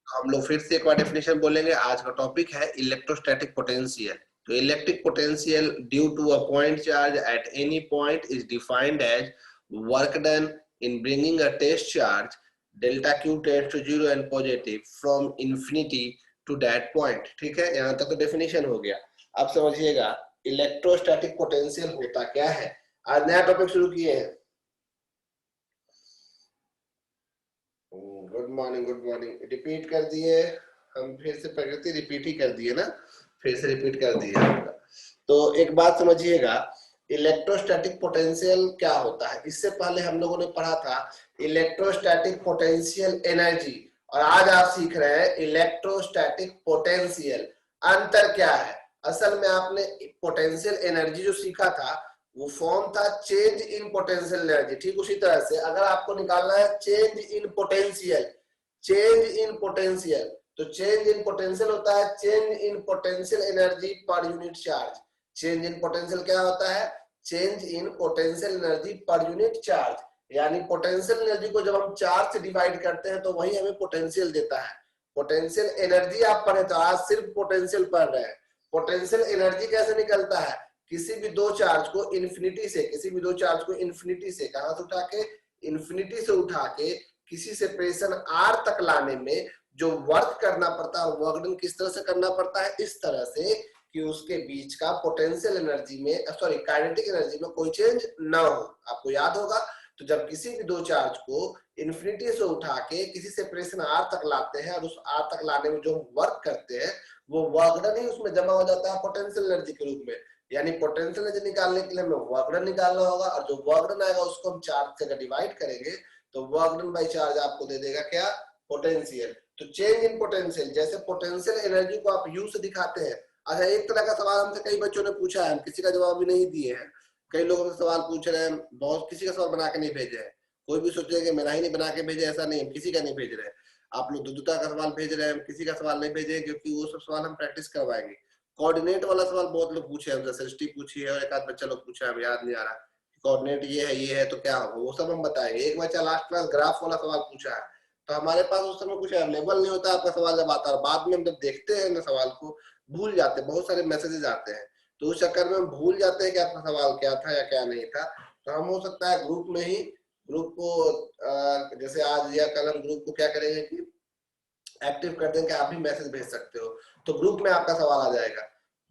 हम लोग फिर से एक बार डेफिनेशन बोलेंगे। आज का टॉपिक है इलेक्ट्रोस्टैटिक पोटेंशियल। तो electric potential due to a point charge at any point is defined as work done in bringing a test charge delta q tends to 0 and positive from infinity to that point. ठीक है, यहाँ तक तो definition हो गया। अब समझिएगा electrostatic potential होता क्या है। आज नया टॉपिक शुरू किए हैं। Good morning, good morning. Repeat कर दिए हम, फिर से प्रकृति रिपीट ही कर दिए ना, फिर से रिपीट कर दिया आपका। तो एक बात समझिएगा, इलेक्ट्रोस्टैटिक पोटेंशियल क्या होता है। इससे पहले हम लोगों ने पढ़ा था इलेक्ट्रोस्टैटिक पोटेंशियल एनर्जी, और आज आप सीख रहे हैं इलेक्ट्रोस्टैटिक पोटेंशियल। अंतर क्या है? असल में आपने पोटेंशियल एनर्जी जो सीखा था वो फॉर्म था चेंज इन पोटेंशियल एनर्जी। ठीक उसी तरह से अगर आपको निकालना है change in potential, change in potential, तो चेंज इन पोटेंशियल होता है change in potential energy per unit charge. Change in potential क्या होता है? Change in potential energy per unit charge. यानी पोटेंशियल एनर्जी को जब हम चार्ज से डिवाइड करते हैं तो वही हमें पोटेंशियल देता है। पोटेंशियल एनर्जी आप पढ़े तो आज सिर्फ पोटेंशियल पढ़ रहे हैं। पोटेंशियल एनर्जी कैसे निकलता है? किसी भी दो चार्ज को इन्फिनिटी से, किसी भी दो चार्ज को इन्फिनिटी से, कहां से उठा के? इन्फिनिटी से उठा के किसी सेपरेशन आर तक लाने में जो वर्क करना पड़ता है, वर्क डन किस तरह से करना पड़ता है? इस तरह से कि उसके बीच का पोटेंशियल एनर्जी में, सॉरी काइनेटिक एनर्जी में कोई चेंज ना हो। आपको याद होगा, तो जब किसी भी दो चार्ज को इन्फिनिटी से उठा के किसी सेपरेशन आर तक लाते हैं और उस आर तक लाने में जो वर्क करते हैं वो वर्क डन ही उसमें जमा हो जाता है पोटेंशियल एनर्जी के रूप में। यानी पोटेंशियल एनर्जी निकालने के लिए हमें वर्क डन निकालना होगा, और जो वर्क डन आएगा उसको हम चार्ज से अगर डिवाइड करेंगे तो वर्क डन बाई चार्ज आपको दे देगा क्या? पोटेंशियल। तो चेंज इन पोटेंशियल, जैसे पोटेंशियल एनर्जी को आप यू से दिखाते हैं। अच्छा, एक तरह का सवाल हमसे कई बच्चों ने पूछा है, हम किसी का जवाब भी नहीं दिए हैं। कई लोगों से सवाल पूछ रहे हैं, बहुत किसी का सवाल बना के नहीं भेजे हैं। कोई भी सोचे कि मेरा ही नहीं बना के भेजे, ऐसा नहीं, हम किसी का नहीं भेज रहे हैं। आप लोग दुदुता का सवाल भेज रहे हैं, हम किसी का सवाल नहीं भेजे, क्योंकि वो सब सवाल हम प्रैक्टिस करवाएंगे। कोऑर्डिनेट वाला सवाल बहुत लोग पूछे हैं, सृष्टि पूछी है और एक आध बच्चा लोग पूछा है, याद नहीं आ रहा। कोऑर्डिनेट ये है तो क्या होगा, वो सब हम बताएंगे। एक बच्चा लास्ट क्लास ग्राफ वाला सवाल पूछा है, तो हमारे पास उस समय कुछ अवेलेबल नहीं होता आपका सवाल जब आता है। बाद में हम जब देखते हैं ना सवाल को भूल जाते हैं, बहुत सारे मैसेजेस आते हैं, तो उस चक्कर में हम भूल जाते हैं कि आपका सवाल क्या था या क्या नहीं था। तो हम हो सकता है ग्रुप में ही, ग्रुप को जैसे आज या कल हम ग्रुप को क्या करेंगे कि एक्टिव कर देंगे, आप भी मैसेज भेज सकते हो, तो ग्रुप में आपका सवाल आ जाएगा।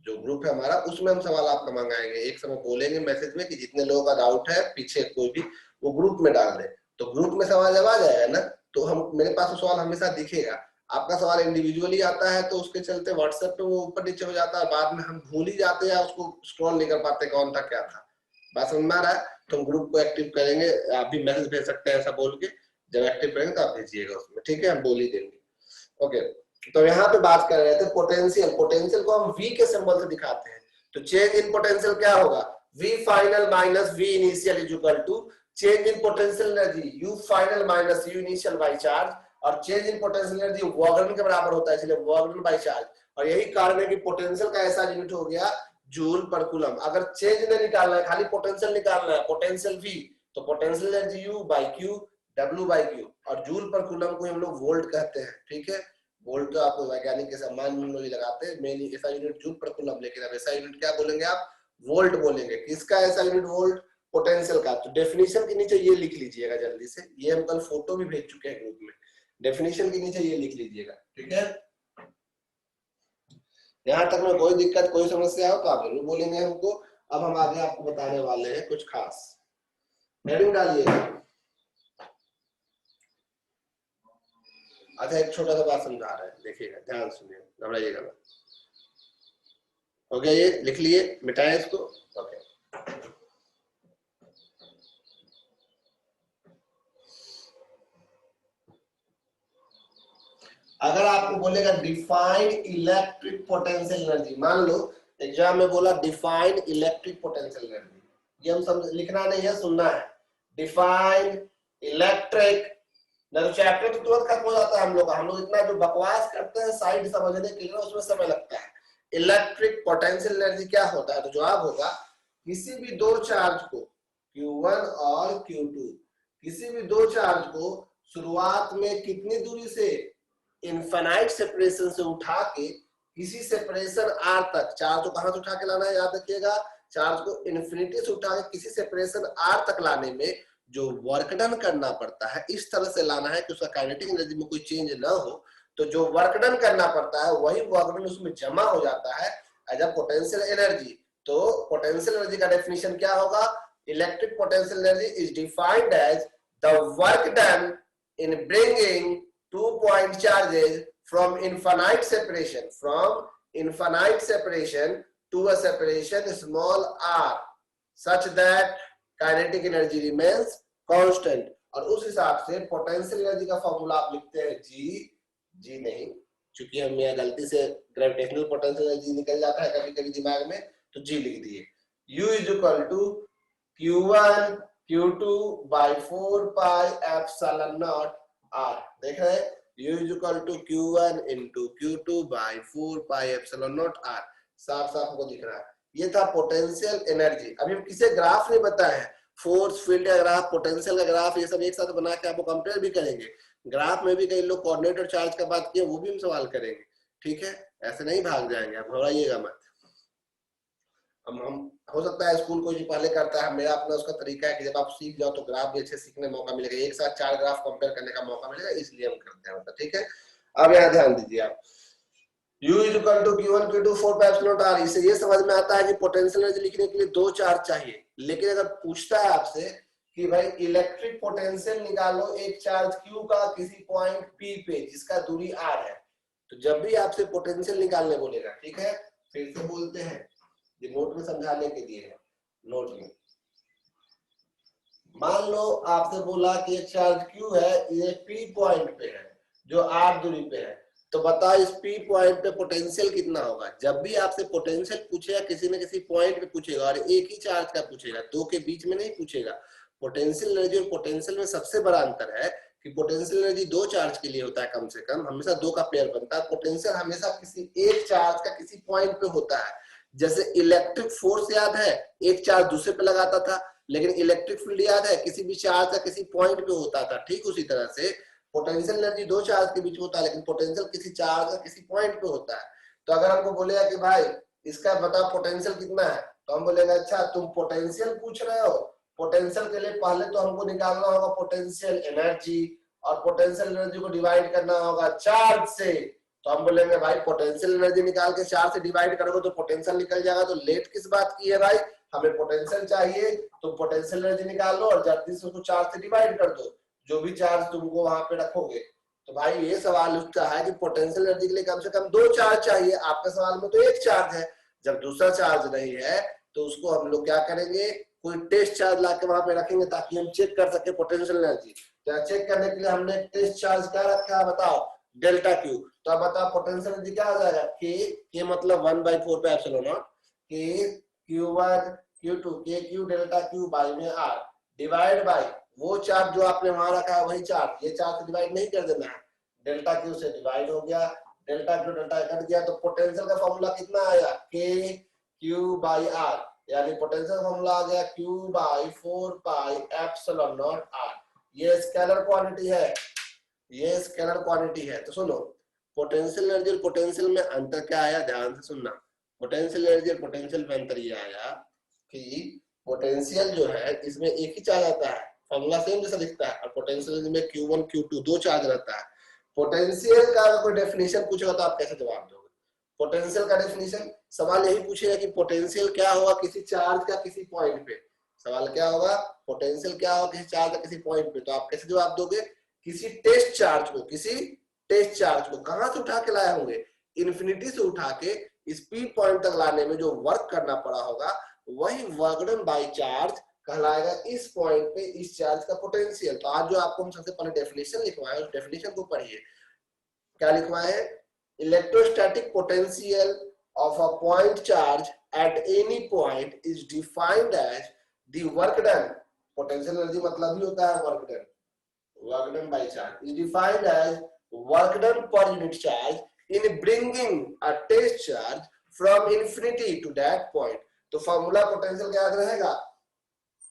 जो ग्रुप है हमारा उसमें हम सवाल आपका मंगाएंगे, एक समय बोलेंगे मैसेज में कि जितने लोगों का डाउट है पीछे कोई भी वो ग्रुप में डाल दे। तो ग्रुप में सवाल जब आ जाएगा ना, तो हम मेरे पास वो सवाल हमेशा दिखेगा। आपका सवाल इंडिविजुअली आता है तो उसके चलते व्हाट्सएप पे वो ऊपर नीचे हो जाता है, बाद में हम भूल ही जाते हैं, उसको स्क्रॉल नहीं कर पाते कौन था क्या था। बात समझ में आ रहा है? तो हम ग्रुप को एक्टिव करेंगे, आप भी मैसेज भेज सकते हैं ऐसा बोल के। जब एक्टिव करेंगे तो आप भेजिएगा उसमें, ठीक है? हम बोल ही देंगे। ओके, तो यहाँ पे बात कर रहे थे पोटेंशियल। पोटेंशियल को हम V के सिंबल से दिखाते हैं। तो चेंज इन पोटेंशियल क्या होगा? V final minus V initial is equal to change in potential energy U final minus U initial by charge, और change in potential energy work done के बराबर होता है, इसलिए वर्क डन बाय चार्ज। और यही कारण है कि पोटेंशियल का ऐसा यूनिट हो गया जूल पर कूलम। अगर चेंज नहीं निकालना है, खाली पोटेंशियल निकालना है, पोटेंशियल V, तो potential energy U by Q W by Q, और जूल पर कूलम को हम लोग वोल्ट कहते हैं। ठीक है, वोल्ट तो आपको वैज्ञानिक के सम्मान में लोग लगाते हैं, मेन ऐसा यूनिट जूल पर कूलम, लेकिन अब ऐसा यूनिट क्या बोलेंगे आप? वोल्ट बोलेंगे। किसका ऐसा यूनिट? वोल्ट, पोटेंशियल का। तो डेफिनेशन के नीचे ये लिख लीजिएगा जल्दी से, ये हम कल फोटो भी भेज चुके हैं ग्रुप में। डेफिनेशन के नीचे ये लिख लीजिएगा, ठीक है? यहाँ तक में कोई दिक्कत कोई समस्या हो तो आप जरूर बोलेंगे हमको। अब हम आगे आपको बताने वाले हैं कुछ खास। हेडिंग डालिएगा। अच्छा, एक छोटा सा बात समझा रहे हैं, देखिएगा, ध्यान सुनिए, घबराइएगा मत। हो गया? ये लिख लिए, मिटाएं इसको। ओके, अगर आपको बोलेगा डिफाइन इलेक्ट्रिक पोटेंशियल एनर्जी, मान लो एग्जाम में बोला डिफाइन इलेक्ट्रिक पोटेंशियल एनर्जी, ये हम समझ, लिखना नहीं है, सुनना है। डिफाइन इलेक्ट्रिक, ना तो चैप्टर तो तुरंत खत्म हो जाता है। हम लोग इतना जो बकवास करते हैं साइड समझने के लिए, उसमें समय लगता है। इलेक्ट्रिक पोटेंशियल एनर्जी क्या होता है? तो जवाब होगा किसी भी दो चार्ज को Q1 और Q2, किसी भी दो चार्ज को शुरुआत में कितनी दूरी से इनफाइनाइट सेपरेशन से उठा के किसी सेपरेशन आर तक, चार्ज को कहां से उठा के लाना है याद रखिएगा, चार्ज को इन्फिनिटी से उठा के किसी सेपरेशन आर तक लाने में जो वर्क डन करना पड़ता है इस तरह से लाना है कि उसका काइनेटिक एनर्जी में कोई चेंज ना हो, तो जो वर्क डन करना पड़ता है वही वर्क डन उसमें जमा हो जाता है एज अ पोटेंशियल एनर्जी। तो पोटेंशियल एनर्जी का डेफिनेशन क्या होगा, electric potential energy is defined as the work done in bringing 2-point charges from infinite separation to a separation small r such that kinetic energy remains constant। और उस हिसाब से potential energy का formula आप लिखते हैं जी नहीं, क्योंकि हम यहाँ गलती से ग्रेविटेशनल पोटेंशियल एनर्जी निकल जाता है कभी कभी दिमाग में, तो जी लिख दिए। U is equal to Q1 Q2 by 4 pi epsilon naught R। देख रहे हैं, U is equal to Q1 into Q2 by 4 pi epsilon naught R। साफ साफ को दिख रहा है, ये था पोटेंशियल एनर्जी। अभी हम किसे ग्राफ नहीं बताए हैं, फोर्स फील्ड का ग्राफ, पोटेंशियल का ग्राफ, ये सब एक साथ बना के आपको कंपेयर भी करेंगे। ग्राफ में भी कई लोग कोऑर्डिनेट और चार्ज का बात किए, वो भी हम सवाल करेंगे, ठीक है, ऐसे नहीं भाग जाएंगे, आप घबराइएगा मत। हम हो सकता है स्कूल कोई पहले करता है, मेरा अपना उसका तरीका है कि जब आप सीख जाओ तो ग्राफ भी अच्छे सीखने मौका मिलेगा, एक साथ 4 ग्राफ कंपेयर करने का मौका मिलेगा, इसलिए हम करते हैं, ठीक है। अब यहाँ ध्यान दीजिए आप, U is equal to Q1 Q2 4 pi epsilon naught R। इससे ये समझ में आता है कि पोटेंशियल एनर्जी लिखने के लिए 2 चार्ज चाहिए, लेकिन अगर पूछता है आपसे कि भाई इलेक्ट्रिक पोटेंशियल निकालो एक चार्ज Q का किसी पॉइंट P पे जिसका दूरी R है, तो जब भी आपसे पोटेंशियल निकालने बोलेगा, ठीक है, फिर से बोलते हैं, ये नोट में समझाने के लिए है, नोट में मान लो आपसे बोला कि एक चार्ज Q है, ये P पॉइंट पे है जो R दूरी पे है, तो बताओ इस P पॉइंट पे पोटेंशियल कितना होगा। जब भी आपसे पोटेंशियल पूछेगा किसी न किसी पॉइंट पे पूछेगा, और एक ही चार्ज का पूछेगा, दो के बीच में नहीं पूछेगा। पोटेंशियल एनर्जी और पोटेंशियल में सबसे बड़ा अंतर है कि पोटेंशियल एनर्जी 2 चार्ज के लिए होता है, कम से कम हमेशा 2 का पेयर बनता है, पोटेंशियल हमेशा किसी एक चार्ज का किसी पॉइंट पे होता है। जैसे इलेक्ट्रिक फोर्स याद है, एक चार्ज दूसरे पे लगाता था, लेकिन इलेक्ट्रिक फील्ड याद है किसी भी चार्ज का किसी पॉइंट पे होता था। ठीक उसी तरह से पोटेंशियल एनर्जी 2 चार्ज के बीच होता है, लेकिन पोटेंशियल किसी चार्ज का किसी पॉइंट पे होता है। तो अगर हमको बोलेगा कि भाई इसका बताओ पोटेंशियल कितना है, तो हम बोलेंगे अच्छा तुम पोटेंशियल पूछ रहे हो, पोटेंशियल के लिए पहले तो हमको निकालना होगा पोटेंशियल एनर्जी, और पोटेंशियल एनर्जी को डिवाइड करना होगा चार्ज से। तो हम बोलेंगे भाई पोटेंशियल एनर्जी निकाल के 4 से डिवाइड करोगे तो पोटेंशियल निकल जाएगा, तो लेट किस बात की है भाई, हमें पोटेंशियल चाहिए, तो पोटेंशियल एनर्जी निकाल लो और जल्दी से उसको 4 से डिवाइड कर दो, जो भी चार्ज तुमको वहां पे रखोगे। तो भाई ये सवाल उठता है कि पोटेंशियल एनर्जी के लिए कम से कम 2 चार्ज चाहिए, आपके सवाल में तो 1 चार्ज है। जब दूसरा चार्ज नहीं है तो उसको हम लोग क्या करेंगे, कोई टेस्ट चार्ज लाके वहां पे रखेंगे ताकि हम चेक कर सके पोटेंशियल एनर्जी। तो चेक करने के लिए हमने टेस्ट चार्ज क्या रखा है बताओ, डेल्टा क्यू। तो अब बताओ पोटेंशियल एनर्जी क्या हो जाएगा, के मतलब 1/4 पे एप्सिलॉन नॉट, के Q1 Q2 के क्यू डेल्टा क्यू बाई में आर, डिवाइड बाई वो चार्ज जो आपने वहां रखा है वही चार्ज, ये चार्ज डिवाइड नहीं कर देना है, डेल्टा क्यू से डिवाइड हो गया, डेल्टा क्यू डेल्टा कट गया, तो पोटेंशियल का फॉर्मूला कितना आया, के क्यू बाई आर, यानी पोटेंशियल फॉर्मूला आ गया Q by 4 pi epsilon naught R. ये स्केलर क्वांटिटी है, ये स्केलर क्वांटिटी है। तो सुनो, पोटेंशियल एनर्जी और पोटेंशियल में अंतर क्या आया, ध्यान से सुनना। पोटेंशियल एनर्जी और पोटेंशियल में अंतर ये आया कि पोटेंशियल जो है इसमें एक ही चार्ज आता है, फॉर्मूला सेम जैसा दिखता है, और पोटेंशियल में Q1 Q2 2 चार्ज रहता है। पोटेंशियल का कोई डेफिनेशन पूछेगा तो आप कैसे जवाब दोगे, पोटेंशियल का डेफिनेशन सवाल यही पूछेगा कि पोटेंशियल क्या होगा किसी चार्ज का किसी पॉइंट पे, सवाल क्या होगा, पोटेंशियल क्या होगा किसी चार्ज का किसी पॉइंट पे, तो आप कैसे जवाब दोगे, किसी टेस्ट चार्ज को, किसी टेस्ट चार्ज को कहां से उठा के लाए होंगे, इन्फिनिटी से उठा के इस पी पॉइंट तक लाने में जो वर्क करना पड़ा होगा वही वर्क डन बाय चार्ज कहलाएगा इस पॉइंट पे इस चार्ज का पोटेंशियल। तो आज जो आपको हम सबसे पहले डेफिनेशन लिखवाए उस डेफिनेशन को पढ़िए, क्या लिखवाए, electrostatic potential of a point charge at any point is defined as the work done, potential energy मतलब ही होता है work done, work done by charge is defined as work done per unit charge in bringing a test charge from infinity to that point। तो formula potential क्या याद रहेगा,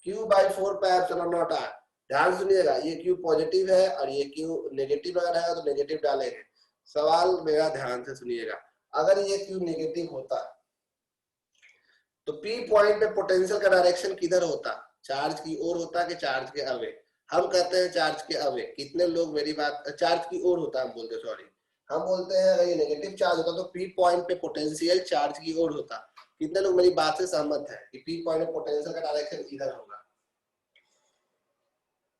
Q by 4 pi epsilon naught R। ध्यान सुनिएगा, ये Q positive है और ये Q नेगेटिव अगर है तो नेगेटिव डालेंगे, सवाल मेरा ध्यान से सुनिएगा, अगर ये Q नेगेटिव होता तो P पॉइंट पे पोटेंशियल का डायरेक्शन किधर होता, चार्ज की ओर होता कि चार्ज के अवे? हम कहते हैं चार्ज के अवे। कितने लोग मेरी बात, चार्ज की ओर होता हम बोलते, सॉरी हम बोलते हैं अगर ये नेगेटिव चार्ज होता तो P पॉइंट पे पोटेंशियल चार्ज की ओर होता। कितने लोग मेरी बात से सहमत है कि P पॉइंट पे पोटेंशियल का डायरेक्शन इधर होगा?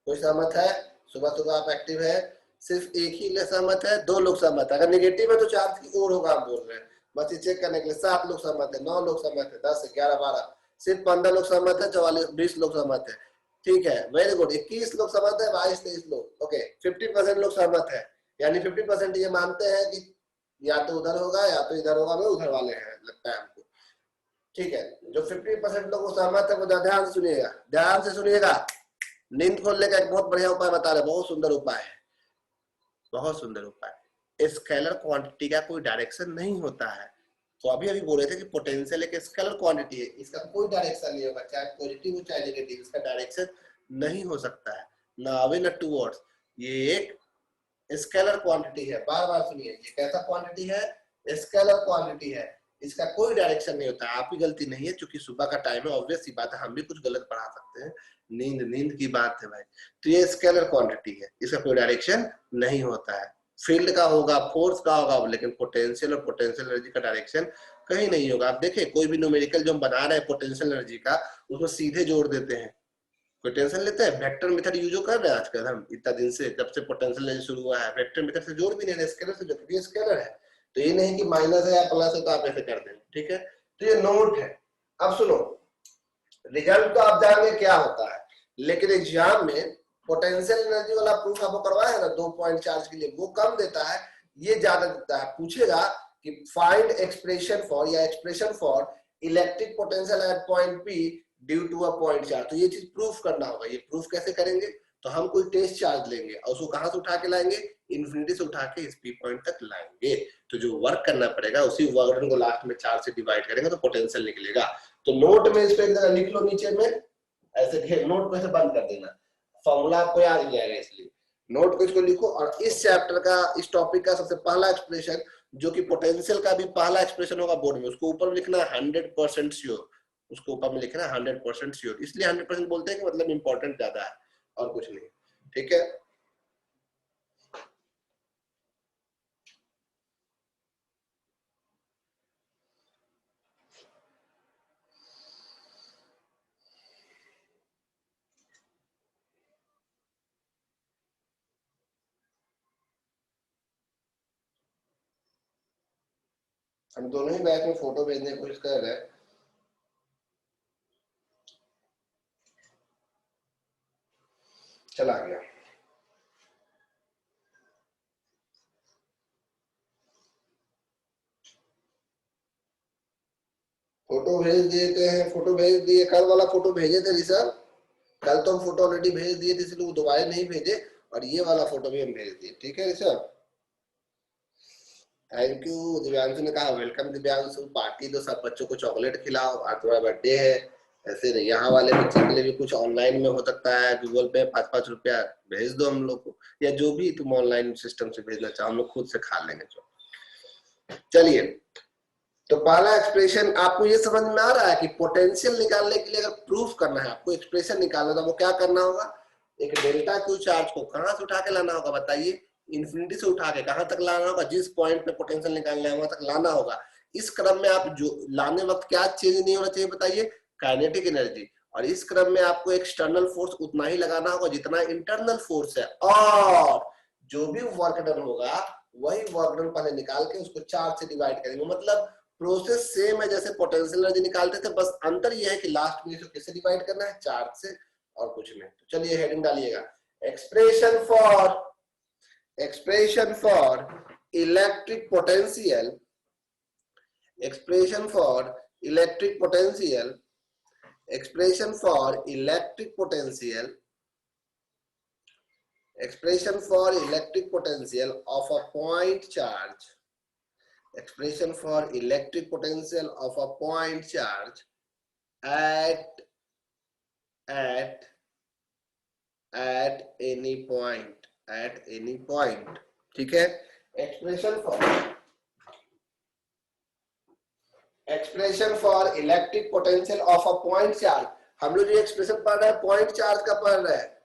कोई सहमत है? सुबह सुबह आप एक्टिव है, सिर्फ एक ही सहमत है, 2 लोग सहमत है। अगर नेगेटिव है तो चार्ज की ओर होगा हम बोल रहे हैं, बस ये चेक करने के लिए। 7 लोग सहमत है, 9 लोग सहमत है, 10 11 12, सिर्फ 15 लोग सहमत है, 44 20 लोग सहमत है। ठीक है, वेरी गुड। 21 लोग सहमत है, 22 23 लोग, ओके 50% लोग सहमत है। यानी 50% ये मानते हैं कि या तो उधर होगा या तो इधर होगा, वे उधर वाले हैं लगता है हमको। ठीक है, जो 50% लोग सहमत है वो ध्यान से सुनिएगा, ध्यान से सुनिएगा। नींद खोलने का एक बहुत बढ़िया उपाय बता रहे, बहुत सुंदर उपाय है, बहुत सुंदर उपाय। स्केलर क्वांटिटी का कोई डायरेक्शन नहीं होता है। तो अभी अभी बोले थे कि पोटेंशियल एक स्केलर क्वांटिटी है, इसका कोई डायरेक्शन नहीं होगा, चाहे पॉजिटिव हो चाहे नेगेटिव, इसका डायरेक्शन नहीं हो सकता है, ना अवे ना टूवर्ड्स। ये एक स्केलर क्वांटिटी है, बार बार सुनिए, ये कैसा क्वांटिटी है? स्केलर क्वांटिटी है, इसका कोई डायरेक्शन नहीं होता। आप ही गलती नहीं है, क्योंकि सुबह का टाइम है, ऑब्वियस सी बात है, हम भी कुछ गलत पढ़ा सकते हैं, नींद नींद की बात है भाई। तो ये स्केलर क्वांटिटी है, इसका कोई डायरेक्शन नहीं होता है। फील्ड का होगा, फोर्स का होगा, लेकिन पोटेंशियल और पोटेंशियल एनर्जी का डायरेक्शन कहीं नहीं होगा। आप देखिए कोई भी न्यूमेरिकल जो हम बना रहे हैं पोटेंशियल एनर्जी का, उसमें सीधे जोड़ देते हैं, कोई टेंशन लेते हैं? वेक्टर मेथड यूज कर रहे हैं आजकल हम, इतना दिन से, जब से पोटेंशियल एनर्जी शुरू हुआ है, वेक्टर मेथड से जोड़ भी नहीं रहे, स्केलर से जोड़, ये स्केलर है। तो ये नहीं कि माइनस है या प्लस है तो आप ऐसे कर दें, ठीक है? तो ये नोट है। अब सुनो, रिजल्ट तो आप जानेंगे क्या होता है, लेकिन एग्जाम में पोटेंशियल एनर्जी वाला प्रूफ आपको करवाया है ना 2 पॉइंट चार्ज के लिए, वो कम देता है, ये ज्यादा देता है। पूछेगा कि फाइंड एक्सप्रेशन फॉर, या expression for electric potential at point P due to a point charge. तो ये चीज प्रूफ करना होगा। ये प्रूफ कैसे करेंगे? तो हम कोई टेस्ट चार्ज लेंगे और उसको कहां से उठा के लाएंगे? इन्फिनिटी से उठा के इस पी पॉइंट तक लाएंगे। तो जो वर्क करना पड़ेगा उसी वर्क को लास्ट में चार्ज से डिवाइड करेंगे तो पोटेंशियल निकलेगा। तो नोट में इसको एक जगह लिख लो नीचे में, ऐसे नोट को ऐसे बंद कर देना, फॉर्मूला आपको याद हो जाएगा, इसलिए नोट को इसको लिखो। और इस चैप्टर का, इस टॉपिक का सबसे पहला एक्सप्रेशन, जो कि पोटेंशियल का भी पहला एक्सप्रेशन होगा बोर्ड में, उसको ऊपर में लिखना है 100% श्योर, उसको ऊपर में लिखना है 100% श्योर। इसलिए 100% बोलते हैं कि मतलब इंपॉर्टेंट ज्यादा है और कुछ नहीं, ठीक है? हम दोनों ही बैच में फोटो भेजने की कोशिश कर रहे हैं। चला गया, फोटो भेज देते हैं, फोटो भेज दिए, कल वाला फोटो भेजे थे ऋषभ, कल तो हम फोटो ऑलरेडी भेज दिए थे, इसलिए वो दोबारा नहीं भेजे, और ये वाला फोटो भी हम भेज दिए, ठीक है ऋषभ? Thank you. दिव्यांशु ने कहा वेलकम दिव्यांशु, पार्टी दो, सब बच्चों को चॉकलेट खिलाओ, आज तुम्हारा बर्थडे है। ऐसे नहीं, यहाँ वाले बच्चे के लिए भी कुछ ऑनलाइन में हो सकता है, गूगल पे 5-5 रुपया भेज दो हम लोग को, या जो भी तुम ऑनलाइन सिस्टम से भेजना चाहो, हम लोग खुद से खा लेंगे। चलिए, तो पहला एक्सप्रेशन आपको ये समझ में आ रहा है कि पोटेंशियल निकालने के लिए अगर प्रूफ करना है, आपको एक्सप्रेशन निकालना, तो वो क्या करना होगा? एक डेल्टा क्यू चार्ज को कहां से उठा के लाना होगा बताइए? इन्फिनिटी से उठा के कहां तक लाना होगा? जिस पॉइंट पे पोटेंशियल निकालना है वहां तक लाना होगा। इस क्रम में आप जो लाने वक्त क्या चेंज नहीं होना चाहिए बताइए? Kinetic energy. और इस क्रम में आपको एक्सटर्नल फोर्स उतना ही लगाना होगा जितना इंटरनल फोर्स है, और जो भी वर्क डन होगा वही वर्क डन पहले निकाल के उसको चार्ज से डिवाइड करेंगे। मतलब प्रोसेस सेम है जैसे पोटेंशियल एनर्जी निकालते थे, बस अंतर यह है कि लास्ट में इसको कैसे डिवाइड करना है? चार्ज से, और कुछ नहीं। तो चलिए हेडिंग डालिएगा, expression for, expression for electric potential, expression for electric potential, expression for electric potential, expression for electric potential of a point charge, expression for electric potential of a point charge at any point, at any point, ठीक है? Expression for electric potential of a point charge. हम लोग जो expression पढ़ रहे हैं point charge का पढ़ रहे हैं,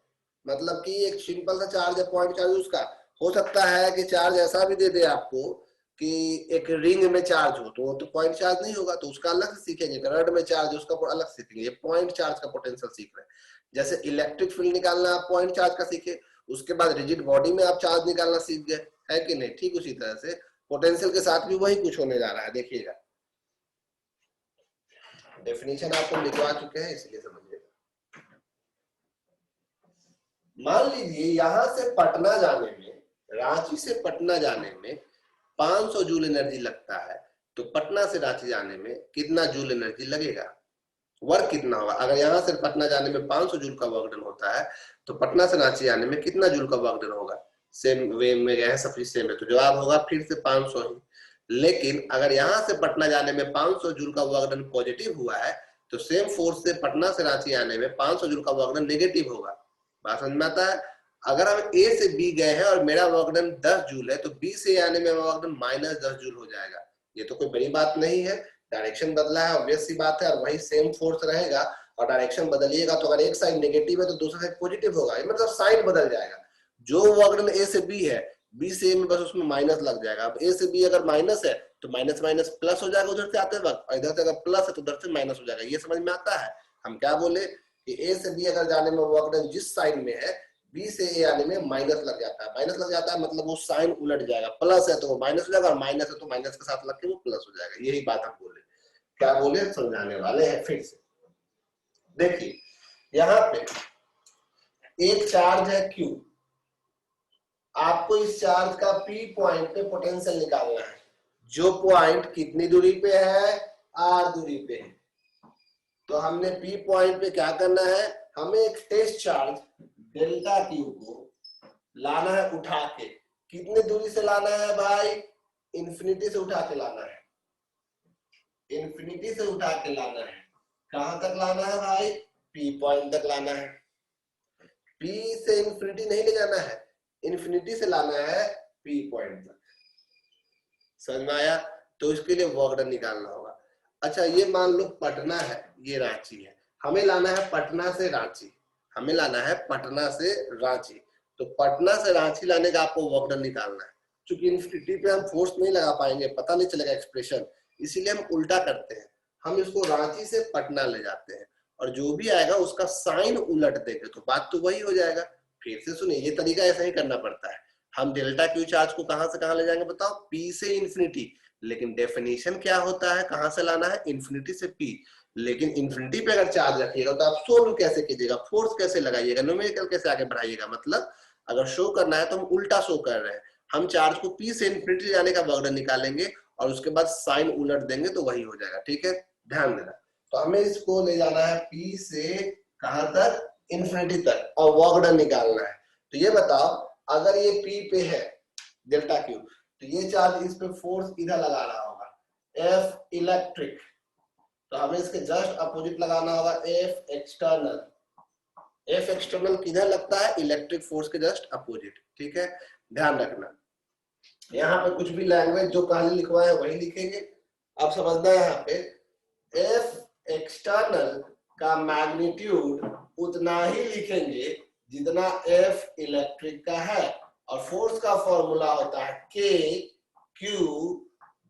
मतलब कि एक सिंपल सा चार्ज है पॉइंट चार्ज, उसका हो सकता है कि चार्ज ऐसा भी दे दे आपको कि एक रिंग में चार्ज हो तो पॉइंट चार्ज नहीं होगा, तो उसका अलग से सीखेंगे। रड में चार्ज उसका अलग सीखेंगे। ये पॉइंट चार्ज का पोटेंशियल सीख रहे हैं। जैसे इलेक्ट्रिक फील्ड निकालना आप पॉइंट चार्ज का सीखे, उसके बाद रिजिड बॉडी में आप चार्ज निकालना सीख गए, है कि नहीं? ठीक उसी तरह से पोटेंशियल के साथ भी वही कुछ होने जा रहा है। देखिएगा डेफिनेशन आपको लिखवा चुके हैं इसलिए समझिएगा। मान लीजिए यहां से पटना जाने में, रांची से पटना जाने में 500 जूल एनर्जी लगता है, तो पटना से रांची जाने में कितना जूल एनर्जी लगेगा? वर्क कितना होगा? अगर यहां से पटना जाने में 500 जूल का वर्क डन होता है तो पटना से रांची आने में कितना जूल का वर्क डन होगा? सेम वे में गए हैं, सब चीज सेम है, तो जवाब होगा फिर से 500 ही। लेकिन अगर यहां से पटना जाने में 500 जूल का वर्क डन पॉजिटिव हुआ है तो सेम फोर्स से पटना से रांची आने में 500 जूल का वर्क डन नेगेटिव होगा। बात समझ में आता है? अगर हम ए से बी गए हैं और मेरा वर्क डन 10 जूल है तो बी से आने में वर्क डन -10 जूल हो जाएगा। ये तो कोई बड़ी बात नहीं है, डायरेक्शन बदला है, ऑब्वियस सी बात है, और वही सेम फोर्स रहेगा। और डायरेक्शन बदलिएगा तो अगर एक साइड नेगेटिव है तो दूसरा साइड पॉजिटिव होगा, मतलब साइड बदल जाएगा। जो वर्क डन ए से बी है, बी से ए में बस उसमें माइनस लग जाएगा। अब ए से बी अगर माइनस है तो माइनस माइनस प्लस हो जाएगा उधर से आते वक्त, और इधर से अगर प्लस है तो उधर से माइनस हो जाएगा। ये समझ में आता है? हम क्या बोले कि ए से बी अगर जाने में वर्क डन जिस साइड में है, बी से ए आने में माइनस लग जाता है। माइनस लग जाता है मतलब वो साइन उलट जाएगा, प्लस है तो वो माइनस हो जाएगा, और माइनस है तो माइनस के साथ लग के वो प्लस हो जाएगा। यही बात हम बोले। क्या बोले? समझाने वाले हैं फिर से। देखिए यहाँ पे एक चार्ज है Q, आपको इस चार्ज का P पॉइंट पे पोटेंशियल निकालना है, जो पॉइंट कितनी दूरी पे है? R दूरी पे है। तो हमने P पॉइंट पे क्या करना है? हमें एक टेस्ट चार्ज डेल्टा Q को लाना है उठा के। कितने दूरी से लाना है भाई? इन्फिनिटी से उठा के लाना है, इन्फिनिटी से उठा के लाना है। कहां तक लाना है भाई? P पॉइंट तक लाना है। P से इन्फिनिटी नहीं ले जाना है, इन्फिनिटी से लाना है P पॉइंट तक। समझ में आया? तो इसके लिए वर्क डन निकालना होगा। अच्छा ये मान लो पटना है, ये रांची है, हमें लाना है पटना से रांची, हमें लाना है पटना से रांची। तो पटना से रांची लाने का आपको वर्क डन निकालना है। क्योंकि इन्फिनिटी पे हम फोर्स नहीं लगा पाएंगे, पता नहीं चलेगा एक्सप्रेशन, इसीलिए हम उल्टा करते हैं। हम इसको रांची से पटना ले जाते हैं और जो भी आएगा उसका साइन उलट देंगे तो बात तो वही हो जाएगा। फिर से सुनिए, ये तरीका ऐसा ही करना पड़ता है। हम डेल्टा क्यू चार्ज को कहां से कहां ले जाएंगे बताओ? P से इन्फिनिटी। लेकिन डेफिनेशन क्या होता है? कहां से लाना है? इन्फिनिटी से P। लेकिन इन्फिनिटी पे अगर चार्ज रखिएगा तो आप सोल्व कैसे कीजिएगा? फोर्स कैसे लगाइएगा? न्यूमेरिकल कैसे आगे बढ़ाइएगा? मतलब अगर शो करना है तो हम उल्टा शो कर रहे हैं। हम चार्ज को P से इन्फिनिटी जाने का वर्क डन निकालेंगे और उसके बाद साइन उलट देंगे तो वही हो जाएगा। ठीक है, ध्यान देना। तो हमें इसको ले जाना है P से कहां तक? इन्फिनिटी तक, और वर्क डन निकालना है। तो ये बताओ, अगर ये P पे है डेल्टा क्यू, तो ये चार्ज इस पे फोर्स इधर लगा रहा होगा F इलेक्ट्रिक, तो हमें इसके जस्ट अपोजिट लगाना होगा F एक्सटर्नल। F एक्सटर्नल किधर लगता है? इलेक्ट्रिक फोर्स के जस्ट अपोजिट। ठीक है, ध्यान रखना। यहाँ पे कुछ भी लैंग्वेज जो पहले लिखवाए है वही लिखेंगे। अब समझना है यहाँ पे F एक्सटर्नल का मैग्नीट्यूड उतना ही लिखेंगे जितना F इलेक्ट्रिक का है, और फोर्स का फॉर्मूला होता है K Q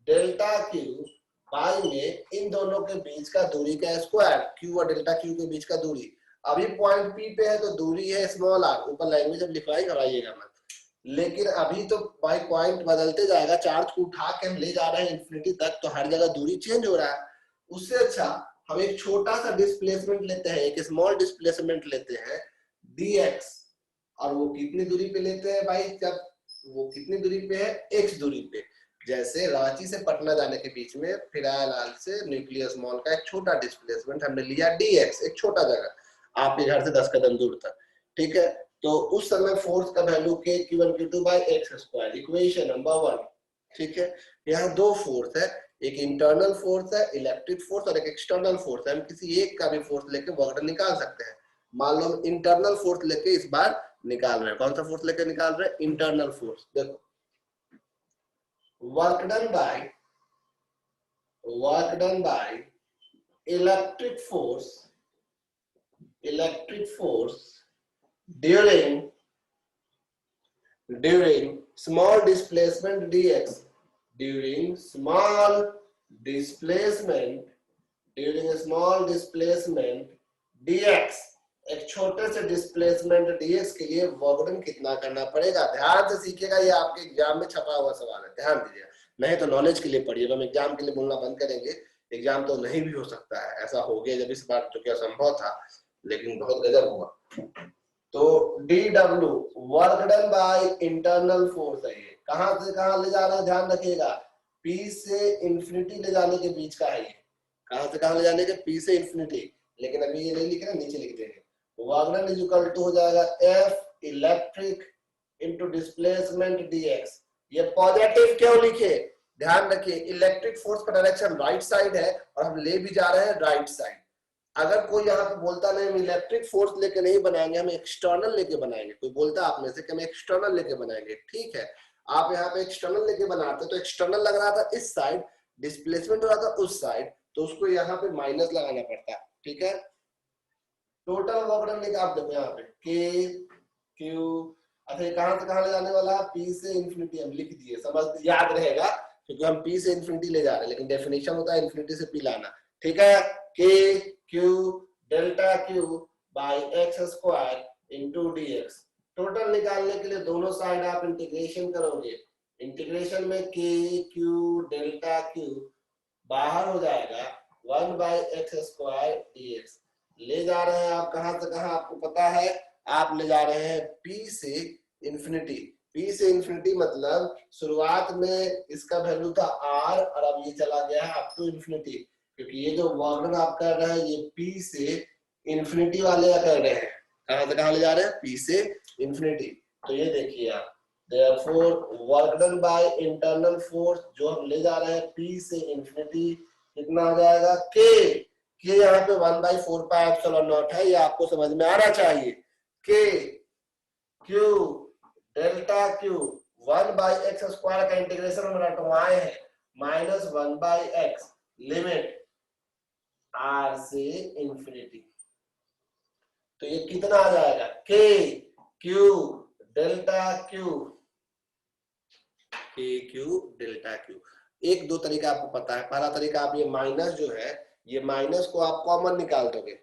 delta Q by में इन दोनों के बीच का दूरी का स्क्वायर, Q और डेल्टा Q के बीच का दूरी। अभी पॉइंट P पे है तो दूरी है स्मॉल r, ऊपर लैंग्वेज जब लिखवाई घबराइएगा मत। लेकिन अभी तो भाई पॉइंट बदलते जाएगा, चार्ज को उठा के हम ले जा रहे हैं इन्फिनिटी तक, तो हर जगह दूरी चेंज हो रहा है। उससे अच्छा हम एक छोटा सा डिस्प्लेसमेंट लेते हैं, एक स्मॉल डिस्प्लेसमेंट लेते हैं dx, और वो कितनी दूरी पे लेते हैं भाई? जब वो कितनी दूरी पे है? x दूरी पे। जैसे रांची से पटना जाने के बीच में फिलहाल से न्यूक्लियस मॉल का एक छोटा डिस्प्लेसमेंट हमने लिया dx, एक छोटा जगह, आपके घर से 10 कदम दूर तक। ठीक है, तो उस समय फोर्स का value K Q1 Q2 by x square, equation number 1। ठीक है, यहाँ दो फोर्स है, एक इंटरनल फोर्स है इलेक्ट्रिक फोर्स और एक एक्सटर्नल फोर्स है। हम किसी एक का भी फोर्स लेके वर्क डन निकाल सकते हैं। मान लो हम इंटरनल फोर्स लेके इस बार निकाल रहे हैं। कौन सा फोर्स लेके निकाल रहे हैं? Internal force. देखो work done by electric force during small displacement dx during small displacement dx एक छोटे से डिस्प्लेसमेंट dx के लिए वर्क डन कितना करना पड़ेगा। ध्यान से सीखिएगा, ये आपके एग्जाम में छपा हुआ सवाल है, ध्यान दीजिए, नहीं तो नॉलेज के लिए पढ़िए। हम एग्जाम के लिए बोलना बंद करेंगे, एग्जाम तो नहीं भी हो सकता है, ऐसा हो गया जब इस बार, जो कि असंभव था लेकिन बहुत गजब हुआ। तो DW work done by internal force है, ये कहां से कहां ले जा रहे हैं ध्यान रखिएगा, P से इंफिनिटी ले जाने के बीच का है ये, कहां से कहां ले जाने के, P से इंफिनिटी, लेकिन अभी ये नहीं लिख रहे, नीचे लिख देंगे। Work done is equal to हो जाएगा F electric into displacement dx। ये पॉजिटिव क्यों लिखे, ध्यान रखिए, इलेक्ट्रिक फोर्स का डायरेक्शन राइट साइड है और हम ले भी जा रहे हैं राइट साइड। अगर कोई यहाँ पे बोलता नहीं हम इलेक्ट्रिक फोर्स लेके नहीं बनाएंगे, हम एक्सटर्नल लेके बनाएंगे, कोई बोलता आप में से कि हम एक्सटर्नल लेके बनाएंगे, ठीक है, आप यहाँ पे एक्सटर्नल लेके बनाते तो एक्सटर्नल लग रहा था इस साइड, डिस्प्लेसमेंट हो रहा था उस साइड, तो उसको यहाँ पे माइनस लगाना पड़ता है, ठीक है। टोटल वर्क डन लेके आप देखो यहाँ पे के क्यू, अच्छा कहां से कहां ले जाने वाला है, P से इंफिनिटी, हम लिख दिए, समझ याद रहेगा क्योंकि हम P से इंफिनिटी ले जा रहे हैं, लेकिन डेफिनेशन होता है इंफिनिटी से P लाना, ठीक है। के Q delta Q by x square into dx। Total निकालने के लिए दोनों साइड आप इंटीग्रेशन करोगे, इंटीग्रेशन में के क्यू डेल्टा क्यू बाहर हो जाएगा 1 बाई एक्स स्क्वायर dx। ले जा रहे हैं आप कहां से कहां, आपको पता है, आप ले जा रहे हैं P से इंफिनिटी। P से इंफिनिटी मतलब शुरुआत में इसका वैल्यू था R और अब ये चला गया है अप टू इंफिनिटी, क्योंकि ये जो वर्क डन आप कर रहे हैं ये P से इंफिनिटी वाले कर रहे हैं, कहां से कहां ले जा रहे हैं, P से इंफिनिटी। तो ये देखिए आप, therefore work done by internal force जो हम ले जा रहे हैं P से इंफिनिटी, कितना हो जाएगा, के यहाँ पे 1/4 पाई एप्सिलॉन नॉट है, ये आपको समझ में आना चाहिए। के Q delta Q 1 by x square का इंटीग्रेशन हम रटवाए हैं, minus 1 by x limit R से इंफिनिटी, तो ये कितना आ जाएगा, के क्यू डेल्टा क्यू एक दो तरीका आपको पता है। पहला तरीका, आप ये माइनस जो है, ये माइनस को आप कॉमन निकाल दोगे,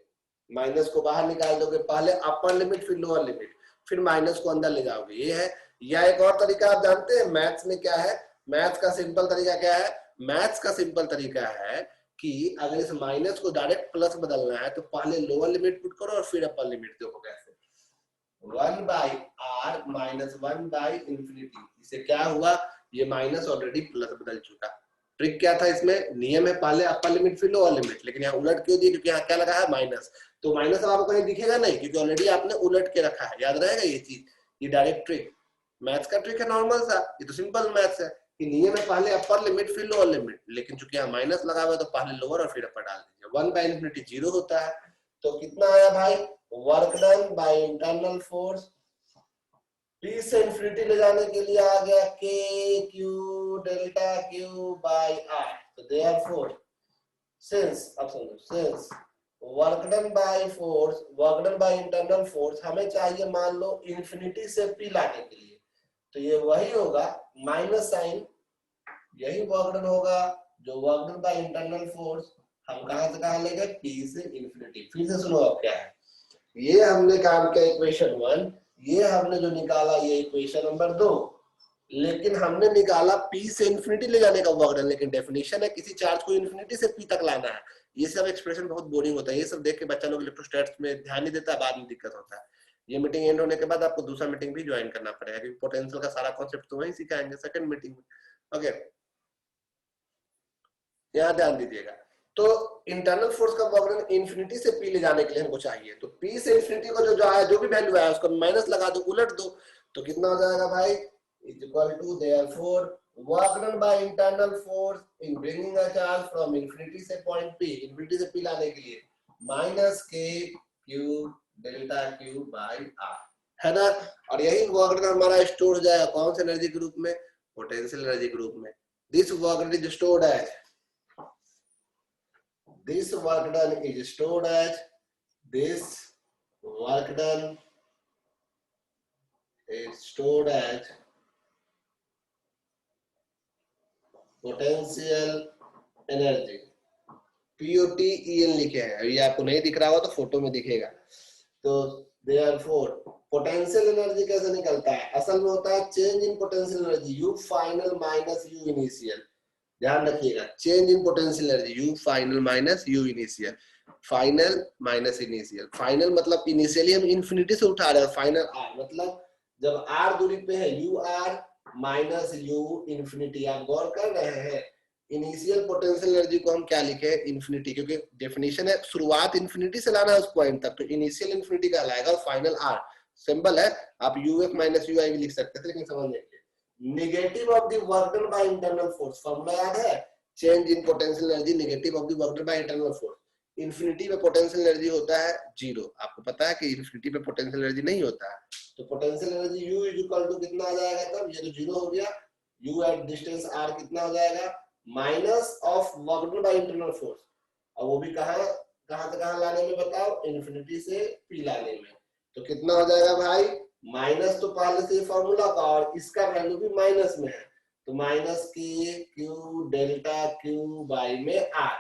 माइनस को बाहर निकाल दोगे, पहले अपर लिमिट फिर लोअर लिमिट, फिर माइनस को अंदर ले जाओगे, ये है। या एक और तरीका आप जानते हैं मैथ्स में क्या है, मैथ्स का सिंपल तरीका क्या है, मैथ्स का सिंपल तरीका है कि अगर इस माइनस को डायरेक्ट प्लस बदलना है तो पहले लोअर लिमिट पुट करो और फिर अपर लिमिट, देखो कैसे, 1 by R minus 1 by infinity, इससे क्या हुआ, ये माइनस ऑलरेडी प्लस बदल चुका। ट्रिक क्या था इसमें, नियम है पहले अपर लिमिट फिर लोअर लिमिट, लेकिन यहाँ उलट क्यों दी, क्योंकि यहाँ क्या लगा है माइनस, तो माइनस अब आपको कहीं दिखेगा नहीं क्योंकि ऑलरेडी आपने उलट के रखा है, याद रहेगा ये चीज, ये डायरेक्ट ट्रिक, मैथ्स का ट्रिक है नॉर्मल सा, ये तो सिंपल मैथ्स है कि नियम है पहले अपर लिमिट फिर लोअर लिमिट, लेकिन चूंकि यहाँ माइनस लगा हुआ है तो पहले लोअर और फिर अपर डाल दीजिए, 1 बाई इंफिनिटी 0 होता है, तो कितना आया भाई, work done by internal force P से इंफिनिटी ले जाने के लिए आ गया K Q delta Q by R, तो देयरफॉर सिंस, अब समझो, since work done by internal force हमें चाहिए मान लो इंफिनिटी से P लाने के लिए, तो ये वही होगा माइनस साइन, यही वर्क डन होगा जो work done by internal force हम कहां से कहां ले गए, P से इंफिनिटी। फिर से सुनो अब क्या है, ये हमने काम किया इक्वेशन 1, ये हमने जो निकाला ये इक्वेशन नंबर 2, लेकिन हमने निकाला P से इंफिनिटी ले जाने का वर्क डन, लेकिन डेफिनेशन है किसी चार्ज को इंफिनिटी से P तक लाना है। ये सब एक्सप्रेशन बहुत बोरिंग होता है, ये सब देख के बच्चा लोग इलेक्ट्रोस्टैटिक्स में ध्यान नहीं देता, बाद में दिक्कत होता है। ये मीटिंग एंड होने के बाद आपको दूसरा मीटिंग भी ज्वाइन करना पड़ेगा क्योंकि पोटेंशियल का सारा कॉन्सेप्ट तो वहीं सिखाएंगे सेकंड मीटिंग में। ओके, यहाँ ध्यान दीजिएगा, तो इंटरनल फोर्स का वर्क डन इंफिनिटी से P ले जाने के लिए हमको चाहिए, तो P से इंफिनिटी को जो आया, जो भी वैल्यू आया उसको माइनस लगा दो, उलट दो, तो कितना हो जाएगा भाई, is equal to therefore work done by internal force in bringing a charge from infinity से पॉइंट P, इंफिनिटी से P लाने के लिए, minus K Q delta Q by R, है ना। और यही वर्क डन हमारा स्टोर हो जाएगा कौन से एनर्जी के रूप में, पोटेंशियल एनर्जी के रूप में। This work done is stored as. This work done is stored as. This work done is stored as potential energy. POTEN लिखे हैं, ये आपको नहीं दिख रहा होगा तो फोटो में दिखेगा। तो therefore पोटेंशियल एनर्जी कैसे निकलता है? असल में होता है change in potential energy you final minus you initial. ध्यान रखिएगा, change in potential energy you final minus you initial. Final minus initial, final मतलब इनिशियली हम इंफिनिटी से उठा रहे हैं, फाइनल आर मतलब जब आर दूरी पे है U R minus U infinity. आप गौर कर रहे हैं इनिशियल पोटेंशियल एनर्जी को हम क्या लिखे हैं? इन्फिनिटी, क्योंकि डेफिनेशन है शुरुआत इन्फिनिटी से लाना है उस पॉइंट तक, तो इनिशियल इन्फिनिटी का लाएगा और फाइनल आर सिंबल है। आप यूएफ माइनस यूआई भी लिख सकते थे, लेकिन समझ लीजिए negative of the work done by internal force. Formula याद है? Change in potential energy negative of the work done by internal force. Infinity पे पोटेंशियल एनर्जी होता है जीरो। आपको पता है कि इन्फिनिटी पे पोटेंशियल एनर्जी नहीं होता है, तो potential energy U is equal to कितना आ जाएगा? तब ये तो जीरो हो गया, U एट डिस्टेंस R कितना हो जाएगा? Minus of work done by internal force. और वो भी कहां से कहां लाने में बताओ? इन्फिनिटी से P लाने में। तो कितना हो जाएगा भाई? माइनस तो पहले से फॉर्मूला का और इसका वैल्यू भी माइनस में है, तो minus K Q delta Q by में आर।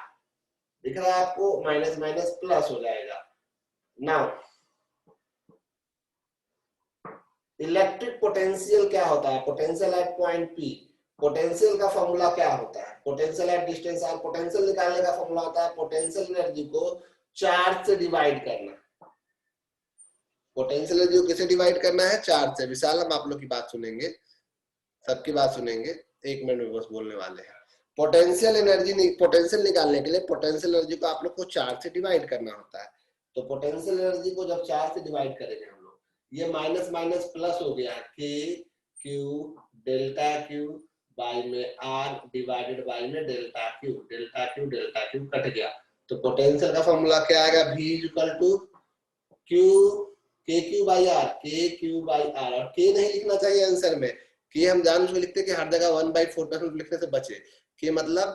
दिख रहा है आपको? माइनस माइनस प्लस हो जाएगा। नाउ इलेक्ट्रिक पोटेंशियल क्या होता है? Potential at point P. Potential का फॉर्मूला क्या होता है? Potential at distance R. Potential निकालने का फॉर्मूला होता है पोटेंशियल एनर्जी को चार्ज से डिवाइड करना। पोटेंशियल एनर्जी को किसे डिवाइड करना है? चार्ज से। विशाल हम आप लोग की बात सुनेंगे, सबकी बात सुनेंगे, 1 मिनट में बस बोलने वाले हैं। पोटेंशियल एनर्जी, पोटेंशियल निकालने के लिए पोटेंशियल एनर्जी को आप लोग को चार्ज से डिवाइड करना होता है। तो पोटेंशियल एनर्जी को जब चार्ज से डिवाइड करेंगे हम लोग, ये माइनस माइनस प्लस हो गया, K Q delta Q by में आर डिवाइडेड बाई में delta Q. Delta Q cut गया, तो पोटेंशियल का फॉर्मूला क्या आएगा? V इक्वल टू क्यू के क्यू बाई आर। के क्यू बाई आर, और के नहीं लिखना चाहिए आंसर में। के हम जान उसमें लिखते कि हर जगह 1/4 लिखने से बचे। के मतलब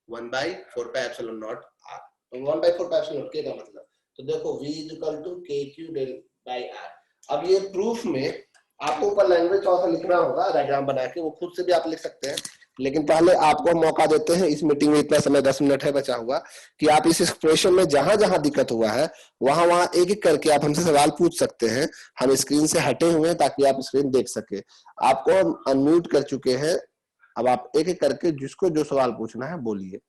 1/4 पाई एप्सिलॉन नॉट आर, तो 1/4 पाई एप्सिलॉन नॉट के का मतलब। तो देखो V इक्वल टू के क्यू डेल बाई आर। अब ये प्रूफ में आपको ऊपर लैंग्वेज थोड़ा सा लिखना होगा, डायग्राम बना के, वो खुद से भी आप लिख सकते हैं, लेकिन पहले आपको मौका देते हैं इस मीटिंग में, इतना समय 10 मिनट है बचा हुआ, कि आप इस एक्सप्रेशन में जहां जहां दिक्कत हुआ है वहां वहां एक एक करके आप हमसे सवाल पूछ सकते हैं। हम स्क्रीन से हटे हुए हैं ताकि आप स्क्रीन देख सके। आपको हम अनम्यूट कर चुके हैं, अब आप एक एक करके जिसको जो सवाल पूछना है बोलिए।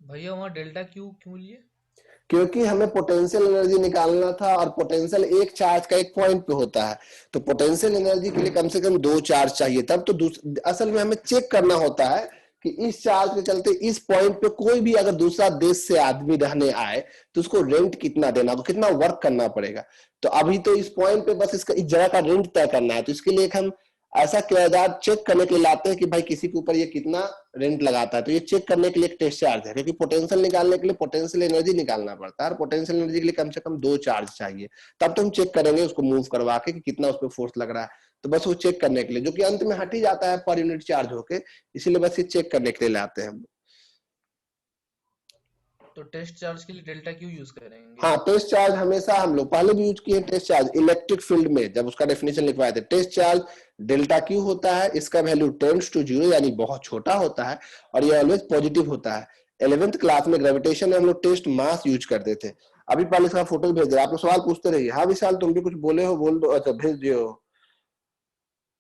भैया वहाँ डेल्टा क्यू क्यों लिए? क्योंकि हमें पोटेंशियल एनर्जी निकालना था, और पोटेंशियल एक चार्ज का एक पॉइंट पे होता है, तो पोटेंशियल एनर्जी के लिए कम से कम 2 चार्ज चाहिए, तब तो असल में हमें चेक करना होता है कि इस चार्ज के चलते इस पॉइंट पे कोई भी अगर दूसरा देश से आदमी रहने आए तो उसको रेंट कितना देना होगा, कितना वर्क करना पड़ेगा। तो अभी तो इस पॉइंट पे बस इसका इस जगह का रेंट तय करना है, तो इसके लिए हम ऐसा किराएदार चेक करने के लिए लाते हैं कि भाई किसी के ऊपर ये कितना रेंट लगाता है, तो ये चेक करने के लिए एक टेस्ट चार्ज है, क्योंकि पोटेंशियल निकालने के लिए पोटेंशियल एनर्जी निकालना पड़ता है, और पोटेंशियल एनर्जी के लिए कम से कम 2 चार्ज चाहिए, तब तो हम चेक करेंगे उसको मूव करवा के कि कितना उस पर फोर्स लग रहा है। तो बस वो चेक करने के लिए, जो कि अंत में हट ही जाता है पर यूनिट चार्ज होके, इसीलिए बस ये चेक करने के लिए लाते हैं हम। तो टेस्ट चार्ज के लिए डेल्टा क्यू यूज करेंगे? हाँ, टेस्ट चार्ज हमेशा हम लोग पहले भी यूज किए टेस्ट चार्ज इलेक्ट्रिक फील्ड में, जब उसका डेफिनेशन लिखवाए थे। टेस्ट चार्ज डेल्टा क्यू होता है, इसका वैल्यू टेंड्स टू 0 यानी बहुत छोटा होता है, और ये ऑलवेज पॉजिटिव होता है। 11th क्लास में ग्रेविटेशन में हम लोग टेस्ट मास यूज करते थे। अभी पहले इसका फोटो भेज रहे, आप लोग सवाल पूछते रहिए। हाँ विशाल, तुम भी कुछ बोले हो, बोल दो। अच्छा भेज दियो।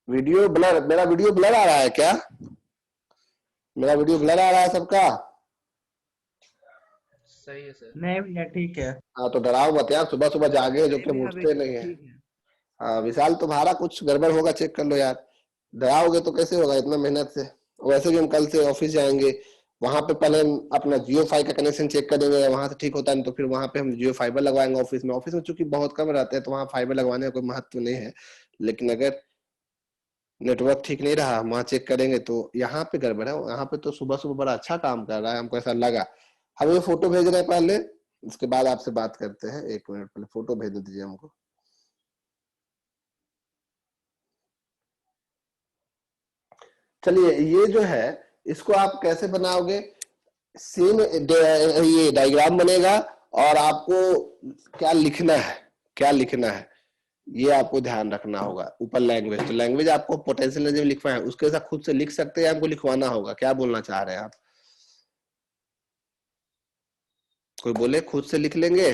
वीडियो ब्लर, मेरा वीडियो ब्लर आ रहा है क्या? मेरा वीडियो ब्लर आ रहा है सबका? सही है सर। नहीं भैया ठीक है। हाँ तो डराओ मत यार, सुबह सुबह जागे जो नहीं कि भैया अभी उठते नहीं है। ठीक है। हाँ विशाल, तुम्हारा कुछ गड़बड़ होगा, चेक कर लो यार। डराओगे तो कैसे होगा इतना मेहनत से। वैसे भी हम कल से ऑफिस जाएंगे, वहां पे पहले हम अपना जियो फाई का कनेक्शन चेक कर देंगे, वहां से ठीक होता है तो फिर वहां पे हम जियो फाइबर लगवाएंगे ऑफिस में। ऑफिस में चूंकि बहुत कम रहते हैं तो वहां फाइबर लगवाने का कोई महत्व नहीं है, लेकिन अगर नेटवर्क ठीक नहीं रहा वहां चेक करेंगे। तो यहाँ पे गड़बड़ है, यहाँ पे तो सुबह सुबह बड़ा अच्छा काम कर रहा है, हमको ऐसा लगा। हम ये फोटो भेज रहे हैं पहले, उसके बाद आपसे बात करते हैं। 1 मिनट पहले फोटो भेज दीजिए हमको। चलिए ये जो है इसको आप कैसे बनाओगे, सेम ये डायग्राम बनेगा और आपको क्या लिखना है, क्या लिखना है ये आपको ध्यान रखना होगा। ऊपर लैंग्वेज, तो लैंग्वेज आपको पोटेंशियल एनर्जी लिखवाना है, उसके साथ खुद से लिख सकते हैं, आपको लिखवाना होगा। क्या बोलना चाह रहे हैं आप, कोई बोले खुद से लिख लेंगे?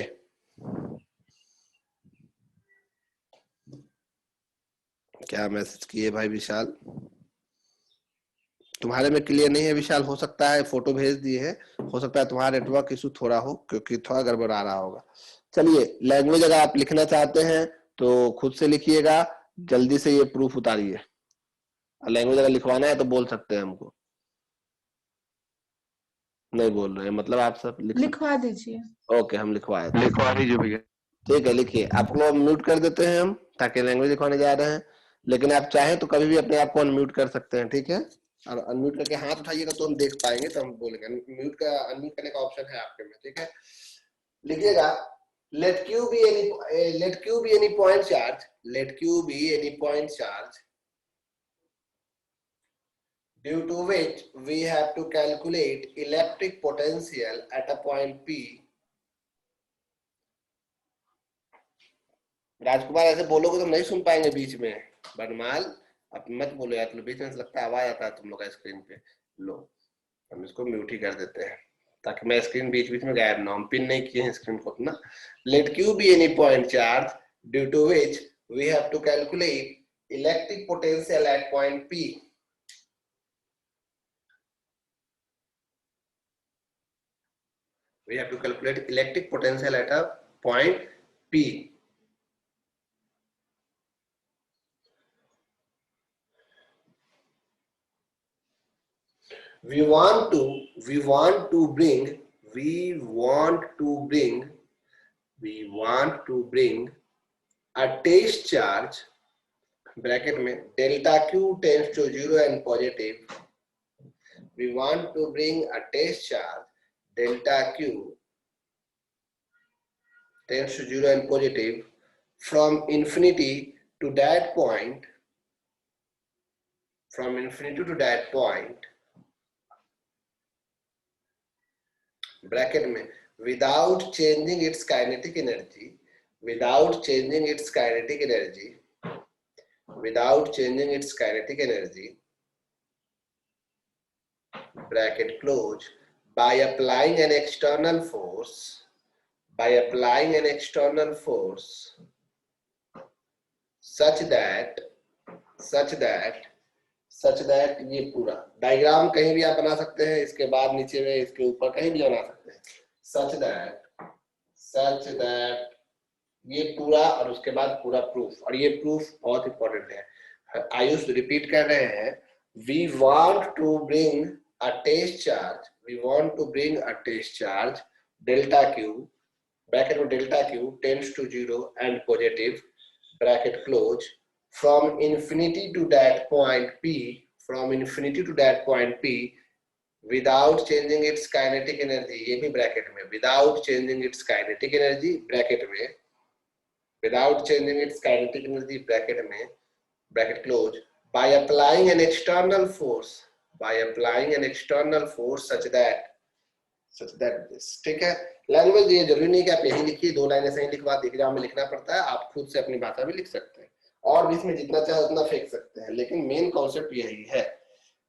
क्या मैसेज किए भाई विशाल, तुम्हारे में क्लियर नहीं है विशाल, हो सकता है फोटो भेज दिए है, हो सकता है तुम्हारा नेटवर्क इशू थोड़ा हो, क्योंकि थोड़ा गड़बड़ आ रहा होगा। चलिए लैंग्वेज अगर आप लिखना चाहते हैं तो खुद से लिखिएगा, जल्दी से ये प्रूफ उतारिए। लैंग्वेज अगर लिखवाना है तो बोल सकते हैं हमको, नहीं बोल रहे हैं मतलब आप सब लिखवा दीजिए। ओके हम लिखवा दीजिए भैया। ठीक है लिखिए, आप लोग म्यूट कर देते हैं हम, ताकि लैंग्वेज लिखवाने जा रहे हैं, लेकिन आप चाहें तो कभी भी अपने आप को अनम्यूट कर सकते हैं, ठीक है? और अनम्यूट करके हाथ उठाइएगा तो हम देख पाएंगे, तो हम बोलेंगे। म्यूट का अनम्यूट करने का ऑप्शन है आपके में, ठीक है? लिखिएगा let q be any point charge, let q be any point charge due to which we have to calculate electric potential at a point P. राजकुमार ऐसे बोलोगे तो नहीं सुन पाएंगे बीच में, बनमाल अब मत बोलो यार, बीच में लगता है आवाज आता है तुम लोग का स्क्रीन पे। लो हम इसको म्यूट ही कर देते हैं ताकि मैं स्क्रीन बीच बीच में गायब ना हो, हम पिन नहीं किए हैं स्क्रीन को अपना। Let Q be any point charge due to which we have to calculate electric potential at point P. We have to calculate electric potential at a point P. We want to bring a test charge bracket में delta Q tends to 0 and positive. We want to bring a test charge delta Q tends to 0 and positive from infinity to that point, bracket में without changing its kinetic energy, bracket close, by applying an external force such that ये पूरा diagram कहीं भी आप बना सकते हैं, इसके बाद नीचे में इसके ऊपर कहीं भी बना सकते हैं, such that ये पूरा और उसके बाद पूरा प्रूफ, और ये प्रूफ बहुत इंपॉर्टेंट है। आयुष रिपीट कर रहे हैं, we want to bring a test charge delta q, bracket में delta q tends to 0 and positive, bracket close, from infinity to that point P, without changing its kinetic energy, ये भी bracket में, without changing its kinetic energy, bracket में, bracket close, by applying an external force such that this, ठीक है? Language ये जरूरी नहीं कि आप यही लिखिए, 2 लाइनें सही लिखवा एग्जाम में लिखना पड़ता है, आप खुद से अपनी भाषा में लिख सकते हैं और भी इसमें जितना चाहे उतना फेंक सकते हैं, लेकिन मेन कॉन्सेप्ट यही है।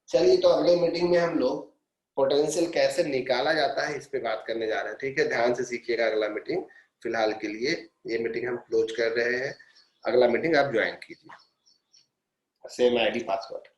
चलिए तो अगले मीटिंग में हम लोग पोटेंशियल कैसे निकाला जाता है इस पे बात करने जा रहे हैं, ठीक है? ध्यान से सीखिएगा अगला मीटिंग। फिलहाल के लिए ये मीटिंग हम क्लोज कर रहे हैं, अगला मीटिंग आप ज्वाइन कीजिए, सेम आईडी पासवर्ड।